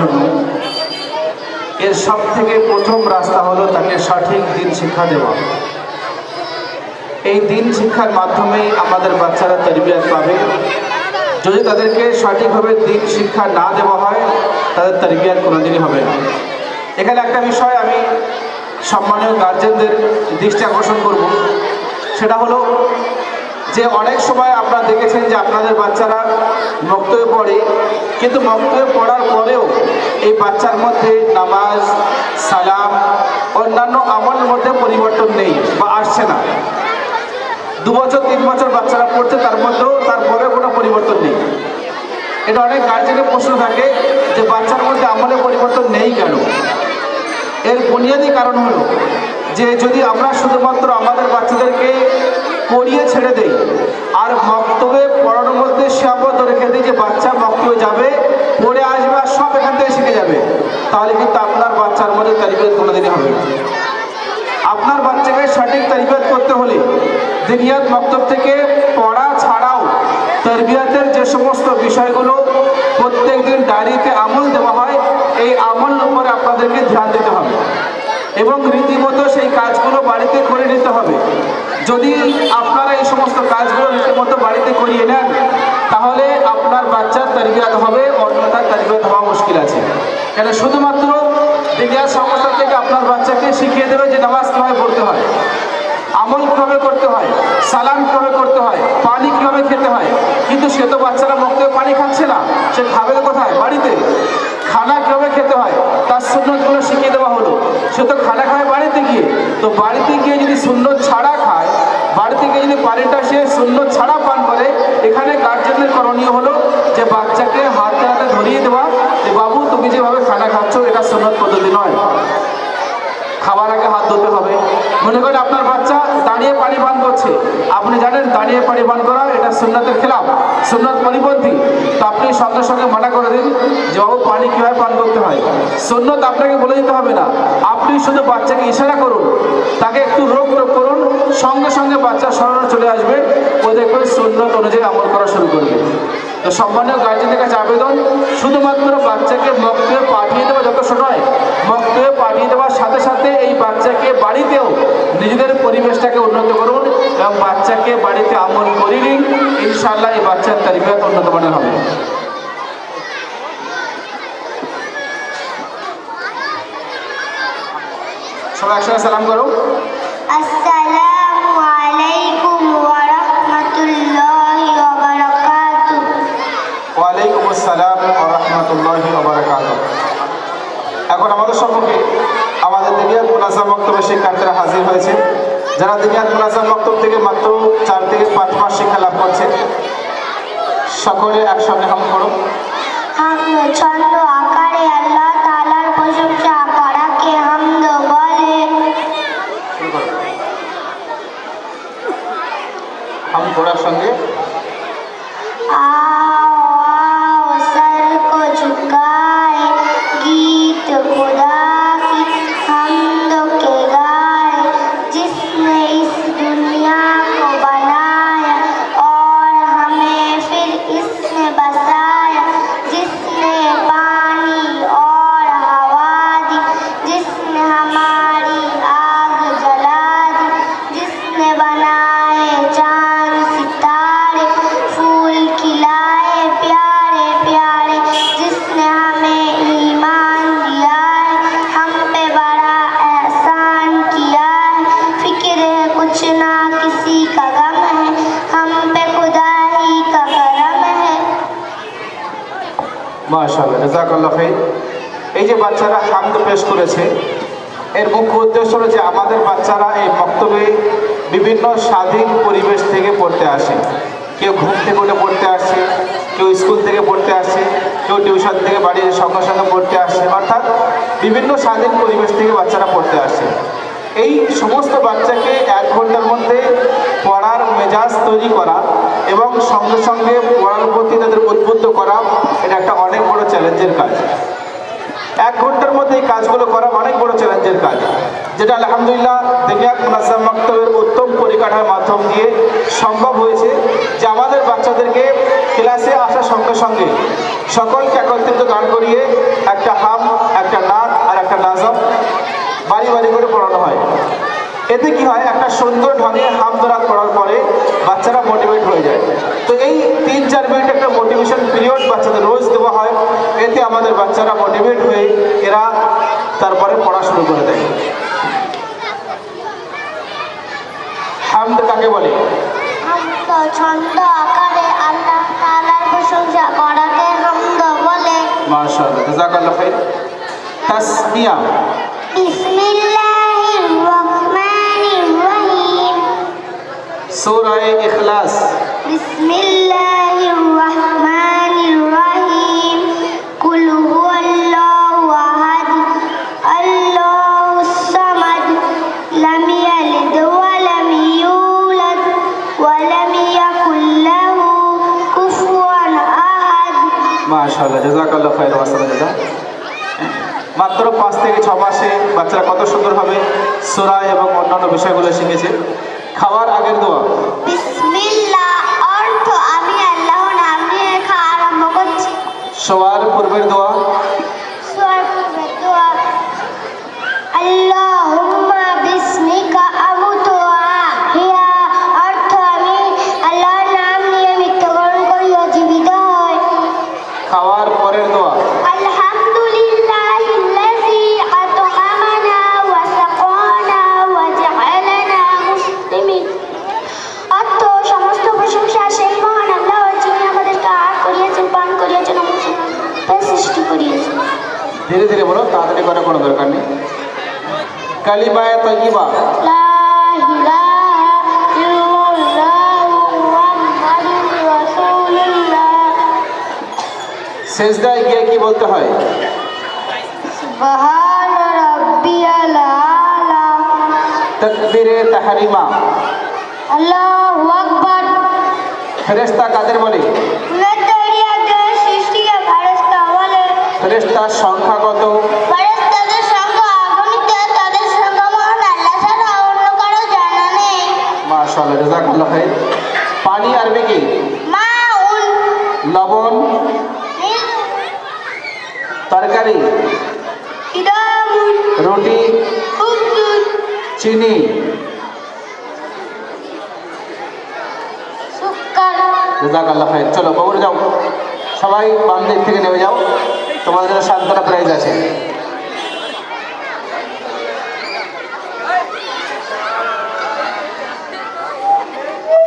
জন্য এর সব থেকে প্রথম রাস্তা হলো তাকে সঠিক দিন শিক্ষা দেওয়া। এই দিন শিক্ষার মাধ্যমেই আমাদের বাচ্চারা তারবিয়াত পাবে। যদি তাদেরকে সঠিকভাবে দিন শিক্ষা না দেওয়া হয় তাদের তারবিয়াত কোনোদিনই হবে না। এখানে একটা বিষয় আমি সম্মানীয় গার্জেনদের দৃষ্টি আকর্ষণ করব, সেটা হলো যে অনেক সময় আপনারা দেখেছেন যে আপনাদের বাচ্চারা মক্তবে পড়ে, কিন্তু মক্তবে পড়ার পরেও এই বাচ্চার মধ্যে নামাজ, সালাম, অন্যান্য আমলের মধ্যে পরিবর্তন নেই বা আসছে না। 2 বছর 3 বছর বাচ্চারা পড়ছে, তারপরে কোনো পরিবর্তন নেই। এটা অনেক গার্জেনের প্রশ্ন থাকে যে বাচ্চার মধ্যে আমলে পরিবর্তন নেই কেন? এর বুনিয়াদী কারণ হলো যে যদি আমরা শুধুমাত্র আমাদের বাচ্চাদেরকে পড়িয়ে ছেড়ে দেই আর মক্তবে পড়ানোর মধ্যে সীমাবদ্ধ রেখে দিই যে বাচ্চা মক্তবে যাবে, পড়ে আসবে আর সব এখান থেকে শিখে যাবে, তাহলে কিন্তু আপনার বাচ্চার মধ্যে তারবিয়াত কোনোদিনই হবে না। আপনার বাচ্চাকে সঠিক তারবিয়াত করতে হলে দিনিয়াত মক্তব থেকে পড়া ছাড়াও তারবিয়াতের যে সমস্ত বিষয়গুলো প্রত্যেক দিন ডায়েরিতে আমল দেওয়া হয়, এই আমল উপরে আপনাদেরকে ধ্যান দিতে হবে এবং রীতিমতো সেই কাজগুলো বাড়িতে করে নিতে হবে। যদি আপনারা এই সমস্ত কাজগুলো রীতিমতো বাড়িতে করিয়ে নেন তাহলে আপনার বাচ্চার তারবিয়াত হবে, অন্যথায় তারবিয়াত হওয়া মুশকিল আছে। কেন? শুধুমাত্র দিনিয়াত সংস্থা থেকে আপনার বাচ্চাকে শিখিয়ে দেবে যে নামাজ কীভাবে পড়তে হয়, আমল কীভাবে করতে হয়, সালাম কীভাবে করতে হয়, পানি কীভাবে খেতে হয়, কিন্তু সে তো বাচ্চারা মক্তবে পানি খাচ্ছে না, সে খাবে কোথায়? বাড়িতে। খানা কীভাবে খেতে হয় তার সুন্নতগুলো শিখিয়ে দেওয়া হলো, সে তো খানা খায় বাড়িতে গিয়ে। তো বাড়িতে গিয়ে যদি সুন্নত ছাড়া খায়, বাড়িতে গিয়ে যদি পানিটা সে সুন্নত ছাড়া পান করে, এখানে গার্জেনের করণীয় হলো যে বাচ্চাকে হাতে হাতে ধরিয়ে দেওয়া যে বাবু তুমি যেভাবে খানা খাচ্ছ এটা সুন্নত পদ্ধতি নয়, খাবার আগে হাত ধুতে হবে। মনে করেন আপনার বাচ্চা দাঁড়িয়ে পানি পান করছে, আপনি জানেন দাঁড়িয়ে পানি পান করা এটা সুন্নতের খেলাফ, সুন্নত পরিপন্থী, তো আপনি সঙ্গে সঙ্গে মানা করে দিন যে বাবু পানি কীভাবে পান করতে হয়। সুন্নত আপনাকে বলে দিতে হবে না, আপনি শুধু বাচ্চাকে ইশারা করুন, তাকে একটু রোক করুন, সঙ্গে সঙ্গে বাচ্চা স্মরণে চলে আসবে, ও দেখবেন সুন্নত অনুযায়ী আমল করা শুরু করবে। তো সম্মানীয় গার্জেনের কাছে আবেদন, শুধুমাত্র বাচ্চাকে মক্তবে পাঠিয়ে দেওয়া যথেষ্ট নয়, মক্তবে পাঠিয়ে দেওয়ার সাথে সাথে এই বাচ্চাকে বাড়িতেও নিজেদের পরিবেশটাকে উন্নত করুন এবং বাচ্চাকে বাড়িতে আমল করিয়ে নিন। ইনশাআল্লাহ এই বাচ্চার তারবিয়াত উন্নত মানের হবে। সবাই একসাথে সালাম করো। আসসালামু আলাইকুম ওয়া রাহমাতুল্লাহি ওয়া বারাকাতুহু। ওয়া আলাইকুম আসসালাম ওয়া রাহমাতুল্লাহি ওয়া বারাকাতুহু। এখন আমাদের সম্মুখে আমাদের দিনিয়াত মুনাজ্জাম মক্তবের শিক্ষার্থীরা হাজির হয়েছে, যারা দিনিয়াত মুনাজ্জাম মক্তব থেকে মাত্র 4 থেকে 5 মাস শিক্ষা লাভ করছে। সকলে একসঙ্গে হাম করো। ছন্দ আকারে আল্লাহ তাআলার প্রশংসা করাকে হামদ বলে। হাম করার সঙ্গে आओ सर को झुकाए, गीत खुदा की हमद के गाए, जिसने इस दुनिया को बनाया और हमें फिर इसमें बसाया, जिसने पानी और हवा दी, जिसने हमारी आग जला दी, जिसने बनाए चांद सितारे, फूल खिलाए प्यारे प्यारे, जिसने हमें ईमान दिया है, हम पे बड़ा एहसान किया है, फिक्र है कुछ ना किसी का गम है, हम पे खुदा ही का करम है। মাশাআল্লাহ, জাযাকাল্লাহু খাইর। এই যে বাচ্চারা হামদ পেশ করেছে, এর মুখ্য উদ্দেশ্য হলো যে আমাদের বাচ্চারা এই মক্তবে বিভিন্ন স্বাধীন পরিবেশ থেকে পড়তে আসে। কেউ ঘুম থেকে উঠে পড়তে আসছে, কেউ স্কুল থেকে পড়তে আসছে, কেউ টিউশন থেকে বাড়ির সঙ্গে সঙ্গে পড়তে আসছে, অর্থাৎ বিভিন্ন স্বাধীন পরিবেশ থেকে বাচ্চারা পড়তে আসে। এই সমস্ত বাচ্চাকে 1 ঘন্টার মধ্যে পড়ার মেজাজ তৈরি করা এবং সঙ্গে সঙ্গে পড়ার প্রতি তাদের উদ্বুদ্ধ করা, এটা একটা অনেক বড় চ্যালেঞ্জের কাজ। 1 ঘন্টার মধ্যে এই কাজগুলো করা অনেক বড় চ্যালেঞ্জের কাজ, যেটা আলহামদুলিল্লাহ দিনিয়াত মুনাজ্জাম মক্তবের উত্তম পরিকাঠামোর মাধ্যম দিয়ে সম্ভব হয়েছে যে আমাদের বাচ্চাদেরকে ক্লাসে আসার সঙ্গে সঙ্গে সকলকে একত্রিত দাঁড় করিয়ে একটা এতে কি হয়, একটা সুন্দর ঢঙে হামদরাত পড়ার পরে বাচ্চারা মোটিভেট হয়ে যায়। তো এই 3-4 মিনিট একটা মোটিভেশন পিরিয়ড বাচ্চাদের রোজ দেওয়া হয়। এতে আমাদের বাচ্চারা মোটিভেট হয়ে এরা তারপরে পড়া শুরু করে দেয়। হামদ কাকে বলে? হামদ ছন্দ আকারে আল্লাহ তাআলার প্রশংসা করাকে হামদ বলে। মাশাআল্লাহ, জাযাকাল্লাহু খাইর। তাসমিয়া। বিসমিল্লাহির রহমানির রহিম। সূরা ইখলাস। বিসমিল্লাহির রহমানির রহিম। কুল হুয়াল্লাহু আহাদ আল্লাহুস সামাদ লাম ইয়ালিদ ওয়া লাম ইউলাদ ওয়া লাম ইয়াকুল লাহু কুফুয়ান আহাদ। মাশাআল্লাহ, জাযাকাল্লাহু খাইর ওয়া সাল্লাম জাযা। মাত্র 5 থেকে 6 মাসে বাচ্চারা কত সুন্দরভাবে সূরা এবং অন্যান্য বিষয়গুলো শিখেছে। খাওয়ার আগের দোয়া। বিসমিল্লাহ অর্থ আমি আল্লাহর নাম নিয়ে খাওয়া আরম্ভ করছি। শোয়ার পূর্বের দোয়া। শোয়ার পূর্বের দোয়া। আল্লাহুম্মা বিসমিকা আমুতু ওয়া আহইয়া অর্থ আমি আল্লাহর নাম নিয়ে মৃত্যুবরণ করি ও জীবিত হই। খাওয়ার পরের দোয়া। আলহামদুলিল্লাহিল্লাযী আত'আমানা ওয়া সাকানা ওয়া জা'আলানা মুসলিমিন অর্থ সমস্ত প্রশংসা সেই মহান আল্লাহর, যিনি আমাদেরকে আহার করিয়েছেন, পান করিয়েছেন ও মুসলমান সৃষ্টি করিয়েছেন। ধীরে ধীরে বলো, তাড়াতাড়ি করার কোনো দরকার নেই। কালিমায়ে তাইয়্যিবা। লা ইলাহা ইল্লাল্লাহু মুহাম্মাদুর রাসূলুল্লাহ। সেজদায় গিয়ে কি বলতে হয়? সুবহান রাব্বিয়াল আলা। তাকবীরে তাহরিমা। আল্লাহু আকবার। ফেরেশতা কাদের বলে? মুনাদ্দারিয়াদের সৃষ্টিকে ফেরেশতা বলে। ফেরেশতার সংখ্যা কত? ফেরেশতাদের সংখ্যা অগণিত, তাদের সংখ্যা মহান আল্লাহ ছাড়া অন্য কারো জানা নেই। মাশাআল্লাহ, জাযাকাল্লাহু খাইর। পানি আরবি কি? মাউন। লবণ। তরকারি। ইদামুন। রুটি। খুবজুন। চিনি। সুক্কার। জাযাকাল্লাহু খাইর। চলো বাবুরে যাও, সবাই বাম দিক থেকে নেমে যাও, তোমাদের জন্য সান্ত্বনা প্রাইজ আছে।